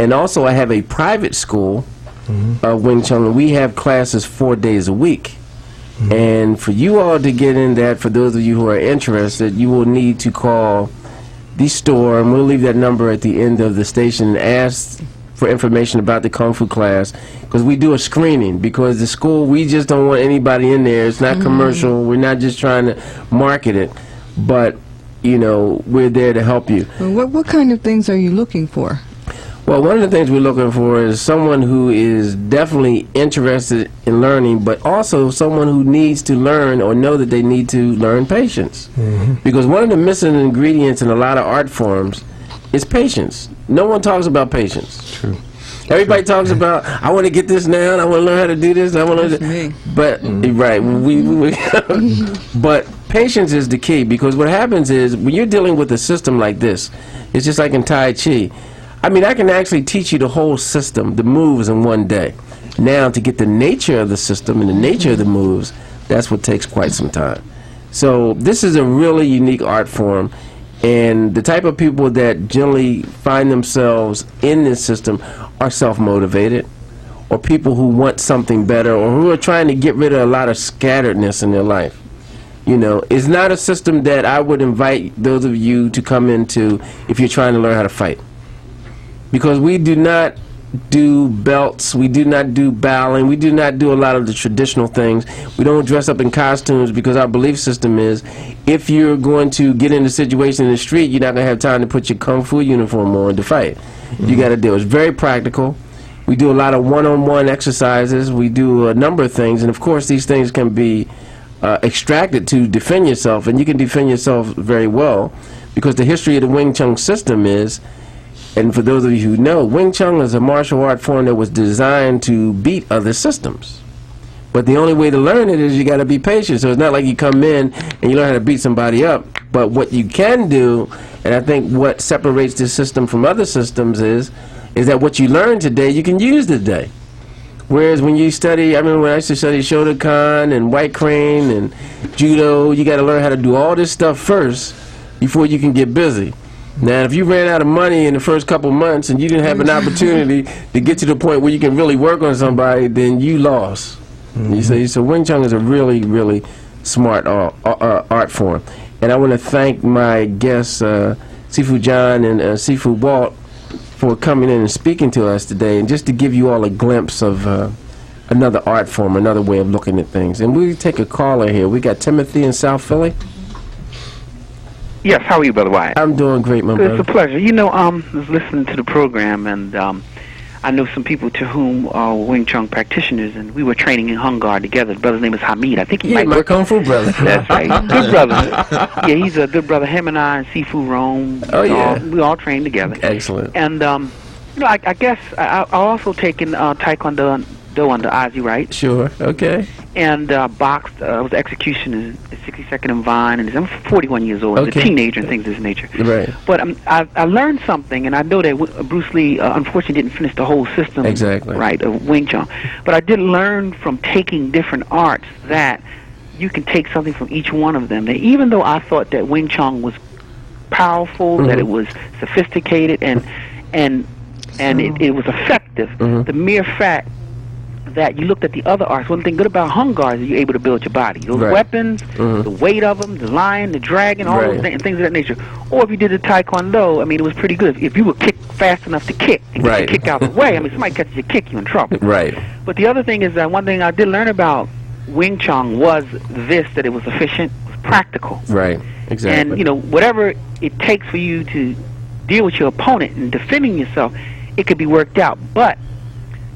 And also I have a private school of Wing Chun, and we have classes 4 days a week. And for you all to get in that, for those of you who are interested, you will need to call the store, and we'll leave that number at the end of the station, and ask for information about the Kung Fu class, because we do a screening, because the school, we just don't want anybody in there. It's not commercial. We're not just trying to market it, but, you know, we're there to help you. Well, what kind of things are you looking for? Well, one of the things we're looking for is someone who is definitely interested in learning, but also someone who needs to learn or know that they need to learn patience. Because one of the missing ingredients in a lot of art forms is patience. No one talks about patience. True. Everybody talks about, I want to get this now, and I want to learn how to do this, and I want to me. But, right, but patience is the key, because what happens is, when you're dealing with a system like this, it's just like in Tai Chi. I mean, I can actually teach you the whole system, the moves, in one day. Now, to get the nature of the system and the nature of the moves, that's what takes quite some time. So this is a really unique art form, and the type of people that generally find themselves in this system are self-motivated, or people who want something better, or who are trying to get rid of a lot of scatteredness in their life. You know, it's not a system that I would invite those of you to come into if you're trying to learn how to fight. Because we do not do belts, we do not do bowling, we do not do a lot of the traditional things. We don't dress up in costumes, because our belief system is, if you're going to get in a situation in the street, you're not going to have time to put your Kung Fu uniform on to fight. You got to do it. It's very practical. We do a lot of one-on-one exercises. We do a number of things, and of course these things can be extracted to defend yourself, and you can defend yourself very well, because the history of the Wing Chun system is, and for those of you who know, Wing Chun is a martial art form that was designed to beat other systems. But the only way to learn it is you got to be patient. So it's not like you come in and you learn how to beat somebody up. But what you can do, and I think what separates this system from other systems is that what you learn today, you can use today. Whereas when you study, I remember when I used to study Shotokan and White Crane and Judo, you got to learn how to do all this stuff first before you can get busy. Now, if you ran out of money in the first couple months and you didn't have an opportunity to get to the point where you can really work on somebody, then you lost. You see, so Wing Chun is a really, really smart art form. And I want to thank my guests, Sifu John and Sifu Walt, for coming in and speaking to us today, and just to give you all a glimpse of another art form, another way of looking at things. And we take a caller here. We got Timothy in South Philly. Yes, how are you, Brother Wyatt? I'm doing great, my brother. It's a pleasure. You know, I was listening to the program, and I know some people to whom are Wing Chun practitioners, and we were training in Hung Gar together. The brother's name is Hamid. I think he might my work. Kung Fu brother. That's right. Good brother. Yeah, he's a good brother. Him and I and Sifu Rome. Oh, yeah. We all trained together. Excellent. And, you know, I guess I also taken Taekwondo under Ozzy Wright. Sure, okay. And boxed. I was executionist at 62nd and Vine, and I'm 41 years old. Okay. I'm a teenager and things of this nature. Right. But I learned something, and I know that Bruce Lee unfortunately didn't finish the whole system. Exactly. Right, of Wing Chun. But I did learn from taking different arts that you can take something from each one of them. That even though I thought that Wing Chun was powerful, that it was sophisticated, and it was effective, the mere fact that you looked at the other arts. One thing good about Hung Gar is you're able to build your body. Those weapons, the weight of them, the lion, the dragon, all those things of that nature. Or if you did the Taekwondo, I mean, it was pretty good. If you would kick fast enough to kick and get your kick out of the way, I mean, somebody catches your kick, you're in trouble. Right. But the other thing is that one thing I did learn about Wing Chun was this, that it was efficient, it was practical. Right, exactly. And, you know, whatever it takes for you to deal with your opponent and defending yourself, it could be worked out. But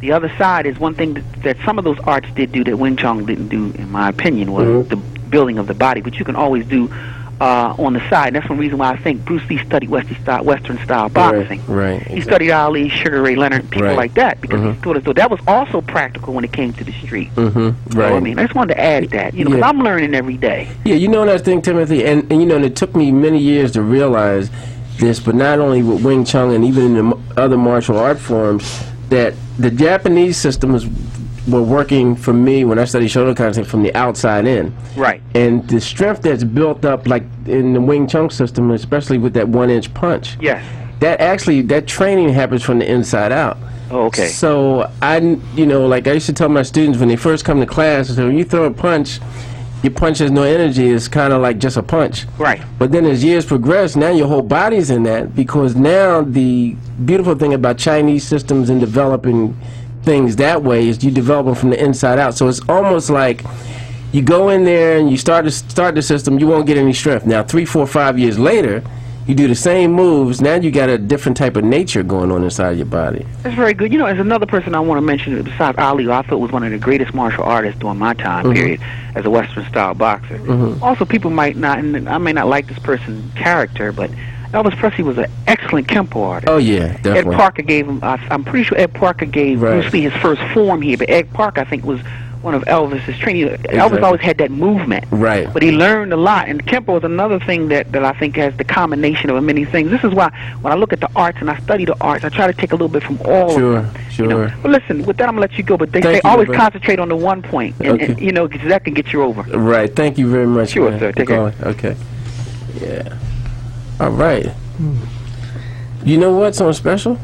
the other side is one thing that some of those arts did do that Wing Chun didn't do, in my opinion, was the building of the body, which you can always do on the side. And that's one reason why I think Bruce Lee studied Western style boxing. Right, exactly. He studied Ali, Sugar Ray Leonard, people like that, because he thought as though that was also practical when it came to the street. Right. So, I mean, I just wanted to add that, you know, because I'm learning every day. Yeah, you know what I think, Timothy, and you know, and it took me many years to realize this, but not only with Wing Chun and even in the other martial art forms, that the Japanese systems were working for me when I studied Shotokan from the outside in. Right. And the strength that's built up, like in the Wing Chun system, especially with that 1-inch punch. Yes. that training happens from the inside out. Oh, okay. So like I used to tell my students when they first come to class, so when you throw a punch, your punch has no energy. It's kind of like just a punch. Right. But then as years progress, now your whole body's in that, because now the beautiful thing about Chinese systems and developing things that way is you develop them from the inside out. So it's almost like you go in there and you start the system, you won't get any strength. Now 3, 4, 5 years later, you do the same moves, now you got a different type of nature going on inside your body. That's very good. As another person I want to mention, besides Ali, who I thought was one of the greatest martial artists during my time period as a Western-style boxer. Also, people might not, and I may not like this person's character, but Elvis Presley was an excellent Kempo artist. Oh, yeah, definitely. Ed Parker gave him, I'm pretty sure Ed Parker gave Bruce Lee his first form here, but Ed Parker, I think, was one of Elvis's training. Elvis always had that movement. Right. But he learned a lot. And Kempo is another thing that I think has the combination of many things. This is why when I look at the arts and I study the arts, I try to take a little bit from all of them. Sure. But listen, with that, I'm going to let you go. But they say always concentrate on the one point. And, because that can get you over. Right. Thank you very much. Sure, sir. Take care. Okay. Yeah. All right. You know what? Something special?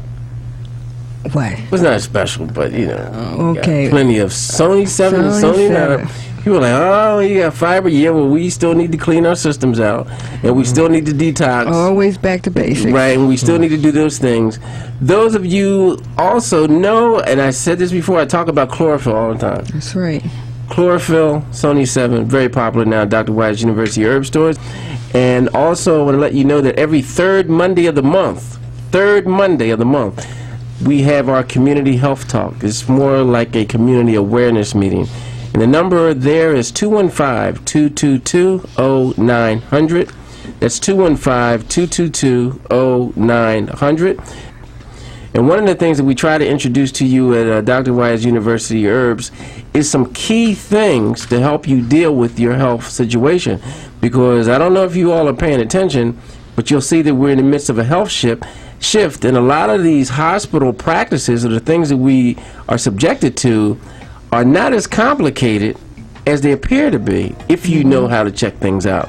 What? It was not special, but okay. Got plenty of Sony 7 and Sony 9. People are like, oh, you got fiber. Yeah, well, we still need to clean our systems out, and we still need to detox. Always back to basics. Right, and we still need to do those things. Those of you also know, and I said this before, I talk about chlorophyll all the time. That's right. Chlorophyll, Sony 7, very popular now, Dr. Wise University herb stores. And also, I want to let you know that every third Monday of the month, we have our community health talk. It's more like a community awareness meeting. And the number there is 215-222-0900. That's 215-222-0900. And one of the things that we try to introduce to you at Dr. Wise University Herbs is some key things to help you deal with your health situation. Because I don't know if you all are paying attention, but you'll see that we're in the midst of a health shift, and a lot of these hospital practices, or the things that we are subjected to, are not as complicated as they appear to be if you know how to check things out.